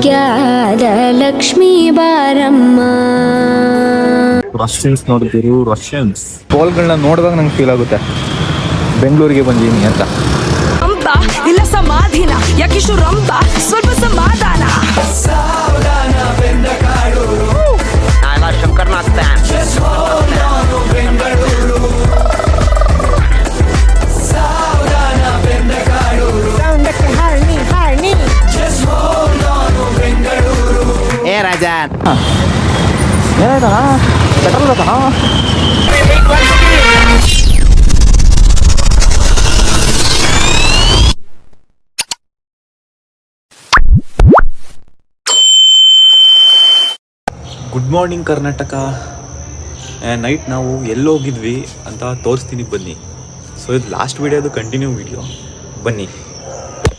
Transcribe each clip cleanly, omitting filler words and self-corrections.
ಭಾಗ್ಯದ ಲಕ್ಷ್ಮೀ ಬಾರಮ್ಮ. ರಷ್ಯನ್ಸ್ ನೋಡಿದ್ರು, ರಷ್ಯನ್ಸ್ ಟೋಲ್ಗಳನ್ನ ನೋಡಿದಾಗ ನಂಗೆ ಫೀಲ್ ಆಗುತ್ತೆ ಬೆಂಗಳೂರಿಗೆ ಬಂದೀನಿ ಅಂತ. ರಂಪ ಇಲ್ಲ ಸಮಾಧಿನ ಯಾಕಿಷ್ಟು ರಂಪ ಸ್ವಲ್ಪ ಸಮಾಧಾನ. ಶಂಕರ್ನಾಥ್ ಏ ರಾಜ ಏನಾಯ್ತಾ ಪೆಟ್ರೋಲ್ ಬೇಕಾ? Good morning Karnataka. ನೈಟ್ ನಾವು ಎಲ್ಲೋಗಿದ್ವಿ ಅಂತ ತೋರಿಸ್ತೀನಿ ಬನ್ನಿ. ಸೊ ಇದು ಲಾಸ್ಟ್ ವೀಡಿಯೋದು ಕಂಟಿನ್ಯೂ ವೀಡಿಯೋ ಬನ್ನಿ.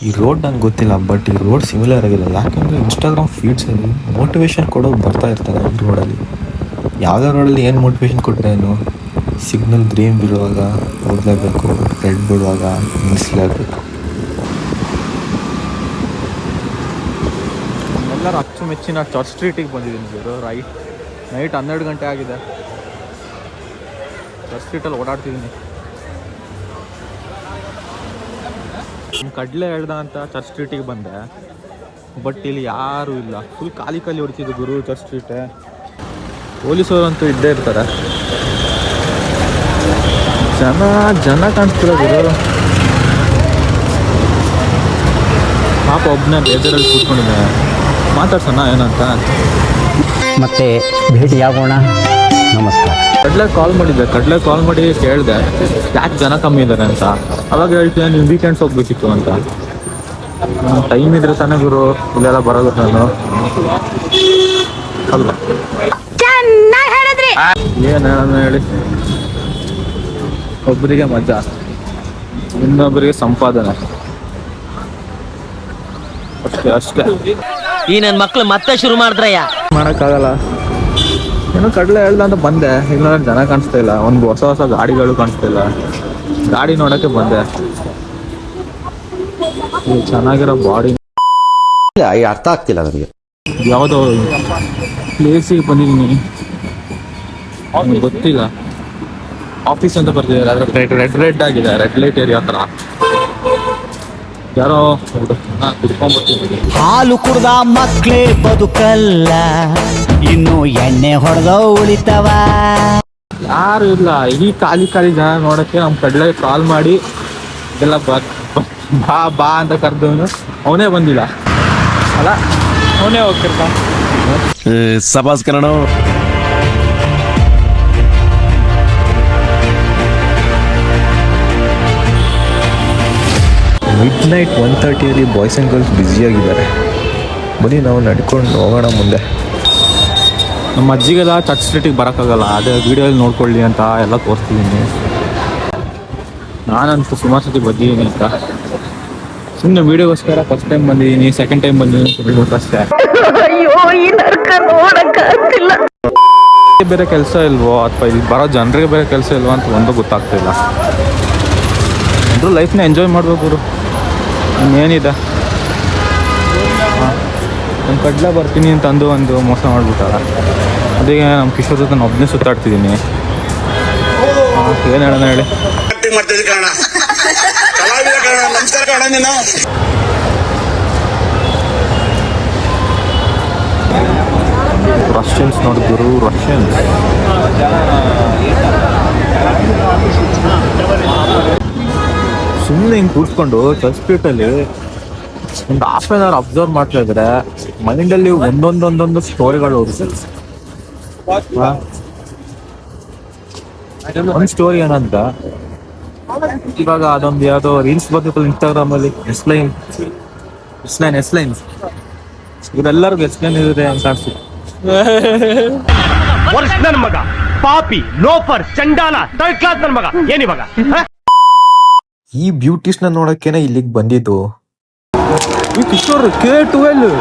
ಈ ರೋಡ್ ನಂಗೆ ಗೊತ್ತಿಲ್ಲ, ಬಟ್ ಈ ರೋಡ್ ಸಿಮಿಲರ್ ಆಗಿಲ್ಲ. ಯಾಕೆಂದರೆ ಇನ್ಸ್ಟಾಗ್ರಾಮ್ ಫೀಡ್ಸಲ್ಲಿ ಮೋಟಿವೇಶನ್ ಕೊಡೋದು ಬರ್ತಾ ಇರ್ತಾರೆ ಈ ರೋಡಲ್ಲಿ. ಯಾವುದೇ ರೋಡಲ್ಲಿ ಏನು ಮೋಟಿವೇಶನ್ ಕೊಟ್ಟರೆ ಏನು, ಸಿಗ್ನಲ್ ಗ್ರೀನ್ ಬಿಡುವಾಗ ಹೋಗಲೇಬೇಕು, ರೆಡ್ ಬಿಡುವಾಗ ನಿಲ್ಲಿಸಲೇಬೇಕು. ಎಲ್ಲರ ಅಚ್ಚುಮೆಚ್ಚಿನ ಚರ್ಚ್ ಸ್ಟ್ರೀಟಿಗೆ ಬಂದಿದ್ದೀನಿ ಸರ್. ನೈಟ್ 12 ಗಂಟೆ ಆಗಿದೆ. ಚರ್ಚ್ ಸ್ಟ್ರೀಟಲ್ಲಿ ಓಡಾಡ್ತಿದ್ದೀನಿ. ಕಡಲೆ ಹೇಳ್ದ ಅಂತ ಚರ್ಚ್ ಸ್ಟ್ರೀಟಿಗೆ ಬಂದೆ, ಬಟ್ ಇಲ್ಲಿ ಯಾರೂ ಇಲ್ಲ. ಫುಲ್ ಖಾಲಿ ಹೊಡಿತಿದ್ದು ಗುರು ಚರ್ಚ್ ಸ್ಟ್ರೀಟ್. ಪೊಲೀಸರು ಇದ್ದೇ ಇರ್ತಾರೆ. ಜನ ಕಾಣಿಸ್ತಿಲ್ಲ ಗುರು. ಪಾಪ ಒಬ್ಬನೇ ಬೇಜಾರಲ್ಲಿ ಕೂತ್ಕೊಂಡಿದ್ದೆ. ಮಾತಾಡ್ಸೋಣ ಏನಂತ. ಮತ್ತೆ ಭೇಟಿಯಾಗೋಣ. ನಮಸ್ಕಾರ. ಕಡಲೆ ಕಾಲ್ ಮಾಡಿ ಕೇಳಿದೆ ಯಾಕೆ ಜನ ಕಮ್ಮಿ ಇದ್ದಾರೆ ಅಂತ. ಅವಾಗ ಹೇಳ್ತೀನಿ ನೀವು ವೀಕೆಂಡ್ಸ್ ಹೋಗ್ಬೇಕಿತ್ತು ಅಂತ. ಟೈಮ್ ಇದ್ರೆ ತಾನೇ ಗುರು ಇಲ್ಲೆಲ್ಲ ಬರೋದು ನಾನು ಅಲ್ವಾ. ಏನು ಹೇಳಿ, ಒಬ್ಬರಿಗೆ ಮಜಾ, ಇನ್ನೊಬ್ಬರಿಗೆ ಸಂಪಾದನೆ ಅಷ್ಟೇ. ಈ ನನ್ನ ಮಕ್ಳು ಮತ್ತೆ ಶುರು ಮಾಡಿದ್ರಯ್ಯ. ಮಾಡೋಕ್ಕಾಗಲ್ಲ. ಏನೋ ಕಡಲೆ ಹೇಳ್ದ ಅಂತ ಬಂದೆ. ಇಲ್ಲ ಜನ ಕಾಣಿಸ್ತಾ ಇಲ್ಲ. ಒಂದು ಹೊಸ ಗಾಡಿಗಳು ಕಾಣಿಸ್ತಾ ಇಲ್ಲ. ಗಾಡಿ ನೋಡೋಕ್ಕೆ ಬಂದೆ. ಚೆನ್ನಾಗಿರೋ ಬಾಡಿ ಅರ್ಥ ಆಗ್ತಿಲ್ಲ ನನಗೆ. ಯಾವುದೋ ಪ್ಲೇಸಿಗೆ ಬಂದಿದ್ದೀನಿ, ಗೊತ್ತಿಲ್ಲ. ಆಫೀಸ್ ಅಂತ ಬರ್ತಿದ್ದಾರೆ, ಅದ್ರ ರೆಡ್ ಆಗಿದೆ. ರೆಡ್ ಲೈಟ್ ಏರಿಯಾ ಹತ್ರ ಯಾರೋ ಕುಡ್ಕೊಂಡ್ಬರ್ತಿದ್ದೀನಿ. ಹಾಲು ಕುಡ್ದ ಮಕ್ಳೇ ಬದುಕಲ್ಲ, ಇನ್ನು ಎಣ್ಣೆ ಹೊಡೆದ ಉಳಿತವ. ಯಾರು ಇಲ್ಲ. ಈ ಖಾಲಿ ಜನ ನೋಡಕ್ಕೆ ನಮ್ಮ ಕಡಲೆ ಕಾಲ್ ಮಾಡಿ ಇದೆಲ್ಲ ಬಾ ಅಂತ ಕರೆದವನು ಅವನೇ ಬಂದಿಲ್ಲ ಅಲ್ಲ, ಅವನೇ ಹೋಗ್ತಿರ್ತ. ಸಬಾಸ್ Kannada. Midnight 1:30 boys and girls ಬ್ಯುಸಿಯಾಗಿದ್ದಾರೆ. ಬನ್ನಿ ನಾವು ನಡ್ಕೊಂಡು ಹೋಗೋಣ ಮುಂದೆ. ನಮ್ಮ ಅಜ್ಜಿಗೆಲ್ಲ ಚರ್ಚ್ ಸ್ಟ್ರೀಟಿಗೆ ಬರೋಕ್ಕಾಗಲ್ಲ, ಅದೇ ವೀಡಿಯೋಲ್ಲಿ ನೋಡ್ಕೊಳ್ಳಿ ಅಂತ ಎಲ್ಲ ತೋರಿಸ್ತಿದ್ದೀನಿ. ನಾನಂತೂ ಸುಮಾರು ಸತಿ ಬಂದಿದ್ದೀನಿ ಅಂತ ಸುಮ್ಮನೆ ವೀಡಿಯೋಗೋಸ್ಕರ ಫಸ್ಟ್ ಟೈಮ್ ಬಂದಿದ್ದೀನಿ, ಸೆಕೆಂಡ್ ಟೈಮ್ ಬಂದಿದ್ದೀನಿ ಅಷ್ಟೇ. ಬೇರೆ ಕೆಲಸ ಇಲ್ವೋ ಅಥವಾ ಇಲ್ಲಿ ಬರೋ ಜನರಿಗೆ ಬೇರೆ ಕೆಲಸ ಇಲ್ವೋ ಅಂತ ಒಂದು ಗೊತ್ತಾಗ್ತಿಲ್ಲ. ಎಲ್ಲರೂ ಲೈಫ್ನ ಎಂಜಾಯ್ ಮಾಡಬೇಕು. ಇನ್ನೇನಿದೆ, ನಮ್ಮ ಕಡ್ಲೆ ಬರ್ತೀನಿ ಅಂತಂದು ಒಂದು ಮೋಸ ಮಾಡಿಬಿಟ್ಟಾರ. ಅದಕ್ಕೆ ನಮ್ಮ ಕಿಶೋರ್ ಜೊತೆ ನಾನು ಒಬ್ಬನೇ ಸುತ್ತಾಡ್ತಿದ್ದೀನಿ. ಏನು ಹೇಳೋಣ ಹೇಳಿ. ರಷ್ಯನ್ಸ್ ನೋಡಿದ್ರು, ರಷ್ಯನ್ಸ್ ಸುಮ್ಮನೆ ಹಿಂಗೆ ಕೂತ್ಕೊಂಡು ಚರ್ಚ್ ಸ್ಟ್ರೀಟಲ್ಲಿ ಒಂದು ಹಾಫ್ ಆನ್ ಅವರ್ ಅಬ್ಸರ್ವ್ ಮಾಡ್ತಾ ಇದ್ರೆ ಮೈಂಡಲ್ಲಿ ಒಂದೊಂದೊಂದೊಂದು ಸ್ಟೋರಿಗಳು ಹೋಗುತ್ತೆ. ಒಂದು ಸ್ಟೋರಿ ಏನಂತ, ಇವಾಗ ಅದೊಂದು ಯಾವುದೋ ರೀಲ್ಸ್ ಬರ್ತಿತ್ತು ಇನ್ಸ್ಟಾಗ್ರಾಮಲ್ಲಿ, ಎಸ್ ಲೈನ್ ಇವರೆಲ್ಲರಿಗೂ ಎಕ್ಸ್ಪ್ಲೇನ್ ಇದೆ ಅಂತ ಕಾಣಿಸುತ್ತೆ. ನನ್ನ ಮಗ ಪಾಪಿ, ಲೋಫರ್, ಚಂಡಾಲ, ಥರ್ಡ್ ಕ್ಲಾಸ್ ನನ್ನ ಮಗ ಏನಿವಾಗ. ಈ ಬ್ಯೂಟಿಸ್ನ ನೋಡಕ್ಕೇನೆ ಇಲ್ಲಿಗೆ ಬಂದಿದ್ದು. ಈ Kishore K12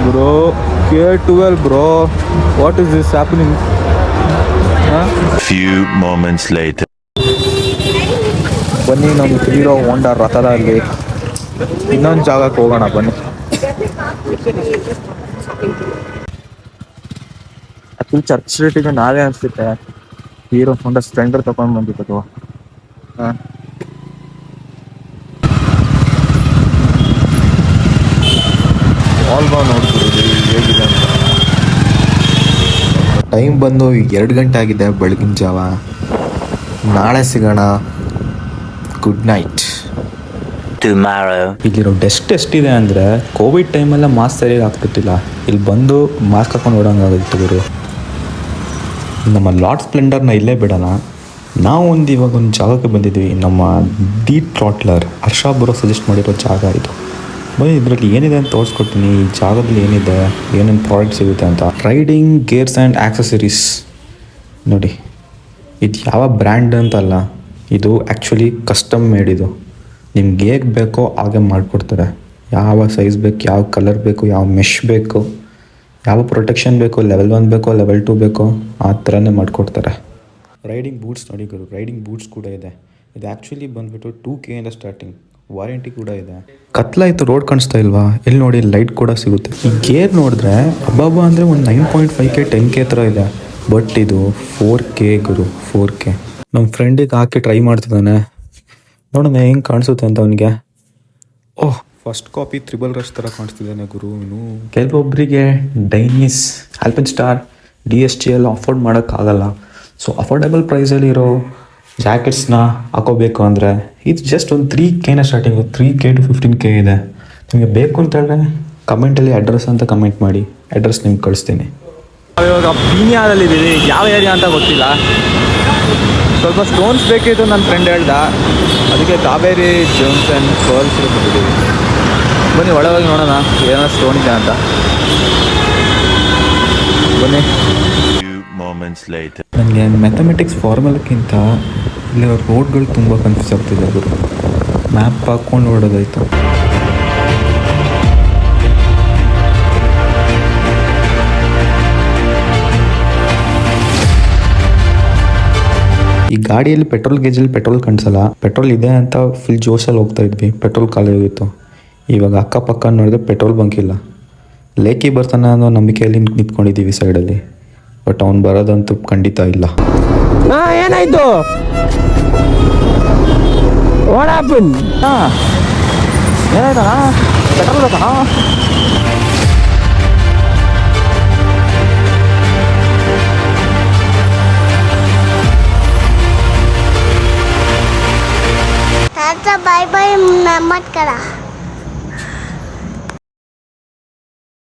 bro, K12 bro, what is this happening? Few moments later. ಬನ್ನಿ ನಮ್ಮ ಹೀರೋ ಹೋಂಡಾ ರಥದಲ್ಲಿ ಇನ್ನೊಂದು ಜಾಗಕ್ಕೆ ಹೋಗೋಣ ಬನ್ನಿ. ಆಕ್ಚುಲಿ ಚರ್ಚ್ ಸ್ಟ್ರೀಟಿಗೆ ನಾವೇ ಅನ್ಸುತ್ತೆ ಹೀರೋ ಹೊಂಡಾ ಸ್ಪ್ಲೆಂಡರ್ ತಗೊಂಡ್ ಬಂದಿತ್ತು. ಆಲ್ಬಾ ನೋಡ್ತಿದ್ದೀವಿ ಹೇಗಿದೆ ಅಂತ. ಟೈಮ್ ಬಂದು 2 ಗಂಟೆ ಆಗಿದೆ ಬೆಳಗಿನ ಜಾವ. ನಾಳೆ ಸಿಗೋಣ. Good night. ಇಲ್ಲಿರೋ ಡೆಸ್ಟ್ ಎಷ್ಟಿದೆ ಅಂದರೆ ಕೋವಿಡ್ ಟೈಮೆಲ್ಲ ಮಾಸ್ಕ್ ಸರಿಯಾಗಿ ಹಾಕ್ತಿರ್ತಿಲ್ಲ, ಇಲ್ಲಿ ಬಂದು ಮಾಸ್ಕ್ ಹಾಕೊಂಡು ಓಡೋಂಗಾಗುತ್ತೆ ಗುರು. ನಮ್ಮ ಲಾರ್ಡ್ ಸ್ಪ್ಲೆಂಡರ್ನ ಇಲ್ಲೇ ಬಿಡೋಣ. ನಾವು ಇವಾಗ ಒಂದು ಜಾಗಕ್ಕೆ ಬಂದಿದ್ವಿ. ನಮ್ಮ ದಿ ಟ್ರಾಟ್ಲರ್ ಹರ್ಷ ಬರೋ ಸಜೆಸ್ಟ್ ಮಾಡಿರೋ ಜಾಗ ಇದು. ಬನ್ನಿ ಇದರಲ್ಲಿ ಏನಿದೆ ಅಂತ ತೋರಿಸ್ಕೊಡ್ತೀನಿ. ಈ ಜಾಗದಲ್ಲಿ ಏನಿದೆ, ಏನೇನು ಪ್ರಾಡಕ್ಟ್ ಸಿಗುತ್ತೆ ಅಂತ. ರೈಡಿಂಗ್ ಗೇರ್ಸ್ ಆ್ಯಂಡ್ ಆಕ್ಸೆಸರೀಸ್ ನೋಡಿ. ಇದು ಯಾವ ಬ್ರ್ಯಾಂಡ್ ಅಂತಲ್ಲ, ಇದು ಆ್ಯಕ್ಚುಲಿ ಕಸ್ಟಮ್ ಮೇಡ್. ಇದು ನಿಮ್ಗೆ ಹೇಗೆ ಬೇಕೋ ಹಾಗೆ ಮಾಡಿಕೊಡ್ತಾರೆ. ಯಾವ ಸೈಜ್ ಬೇಕು, ಯಾವ ಕಲರ್ ಬೇಕು, ಯಾವ ಮೆಶ್ ಬೇಕು, ಯಾವ ಪ್ರೊಟೆಕ್ಷನ್ ಬೇಕು, ಲೆವೆಲ್ 1 ಬೇಕೋ ಲೆವೆಲ್ 2 ಬೇಕೋ ಆ ಥರನೇ ಮಾಡಿಕೊಡ್ತಾರೆ. ರೈಡಿಂಗ್ ಬೂಟ್ಸ್ ನೋಡಿ ಗುರು, ರೈಡಿಂಗ್ ಬೂಟ್ಸ್ ಕೂಡ ಇದೆ. ಇದು ಆ್ಯಕ್ಚುಲಿ ಬಂದುಬಿಟ್ಟು 2K ಇಂದ ಸ್ಟಾರ್ಟಿಂಗ್, ವಾರಂಟಿ ಕೂಡ ಇದೆ. ಕತ್ಲಾಯಿತು, ರೋಡ್ ಕಾಣಿಸ್ತಾ ಇಲ್ವಾ? ಎಲ್ಲಿ ನೋಡಿ ಲೈಟ್ ಕೂಡ ಸಿಗುತ್ತೆ. ಈ ಗೇರ್ ನೋಡಿದ್ರೆ ಅಬ್ಬಬ್ಬ ಅಂದರೆ ಒಂದು 9.5K 10K ಥರ ಇದೆ. ಬಟ್ ಇದು 4K ಗುರು, 4K. ನಮ್ಮ ಫ್ರೆಂಡಿಗೆ ಹಾಕಿ ಟ್ರೈ ಮಾಡ್ತಿದ್ದಾನೆ, ನೋಡೋಣ ಹೆಂಗೆ ಕಾಣಿಸುತ್ತೆ ಅಂತ ಅವನಿಗೆ. ಓಹ್, ಫಸ್ಟ್ ಕಾಪಿ ತ್ರಿಬಲ್ ರಶ್ ಥರ ಕಾಣಿಸ್ತಿದ್ದಾನೆ ಗುರು. ಇನ್ನು ಕೆಲವೊಬ್ಬರಿಗೆ ಡೈನಿಸ್, ಆಲ್ಪೆನ್ಸ್ಟಾರ್, DSTL ಅಫೋರ್ಡ್ ಮಾಡೋಕ್ಕಾಗಲ್ಲ. ಸೊ ಅಫೋರ್ಡೆಬಲ್ ಪ್ರೈಸಲ್ಲಿ ಇರೋ ಜಾಕೆಟ್ಸ್ನ ಹಾಕೋಬೇಕು ಅಂದರೆ ಇದು ಜಸ್ಟ್ ಒಂದು 3Kನ ಸ್ಟಾರ್ಟಿಂಗು. 3K to 15K ಇದೆ. ನಿಮಗೆ ಬೇಕು ಅಂತ ಹೇಳಿದ್ರೆ ಕಮೆಂಟಲ್ಲಿ ಅಡ್ರೆಸ್ ಅಂತ ಕಮೆಂಟ್ ಮಾಡಿ, ಅಡ್ರೆಸ್ ನಿಮ್ಗೆ ಕಳಿಸ್ತೀನಿ. ಇವಾಗ ಪೀನಿಯಾದಲ್ಲಿದ್ದೀವಿ, ಯಾವ ಏರಿಯಾ ಅಂತ ಗೊತ್ತಿಲ್ಲ. ಸ್ವಲ್ಪ ಸ್ಟೋನ್ಸ್ ಬೇಕಿತ್ತು, ನನ್ನ ಫ್ರೆಂಡ್ ಹೇಳ್ದ. ಅದಕ್ಕೆ ಕಾವೇರಿ ಜೋನ್ಸ್ ಆ್ಯಂಡ್ ಪರ್ಲ್ಸ್ ಬಂದಿದ್ದೀವಿ. ಬನ್ನಿ ಒಳಗೆ ನೋಡೋಣ ಏನೋ ಸ್ಟೋನ್ ಇದೆ ಅಂತ. ಬನ್ನಿ. ನನಗೆ ಮ್ಯಾಥಮೆಟಿಕ್ಸ್ ಫಾರ್ಮುಲಕ್ಕಿಂತ ಇಲ್ಲಿ ರೋಡ್ಗಳು ತುಂಬ ಕನ್ಫ್ಯೂಸ್ ಆಗ್ತಿದೆ ಗುರು. ಮ್ಯಾಪ್ ಹಾಕ್ಕೊಂಡು ಓಡೋದಾಯ್ತು. ಈ ಗಾಡಿಯಲ್ಲಿ ಪೆಟ್ರೋಲ್ ಗೇಜಲ್ಲಿ ಪೆಟ್ರೋಲ್ ಕಾಣಿಸಲ್ಲ. ಪೆಟ್ರೋಲ್ ಇದೆ ಅಂತ ಫುಲ್ ಜೋಶಲ್ಲಿ ಹೋಗ್ತಾ ಇದ್ವಿ, ಪೆಟ್ರೋಲ್ ಖಾಲಿ ಹೋಗಿತ್ತು. ಇವಾಗ ಅಕ್ಕಪಕ್ಕ ನೋಡಿದ್ರೆ ಪೆಟ್ರೋಲ್ ಬಂಕ್ ಇಲ್ಲ. ಲೇಕಿ ಬರ್ತಾನೆ ಅನ್ನೋ ನಂಬಿಕೆಯಲ್ಲಿ ನಿಂತ್ಕೊಂಡಿದ್ದೀವಿ ಸೈಡಲ್ಲಿ. ಬಟ್ ಅವ್ನು ಬರೋದಂತೂ ಖಂಡಿತ ಇಲ್ಲ. ಏನಾಯ್ತು? ಏನಾಯ್ತಾ? ಪೆಟ್ರೋಲ್ ಬೇಕಾ? बाय बाय मत करा.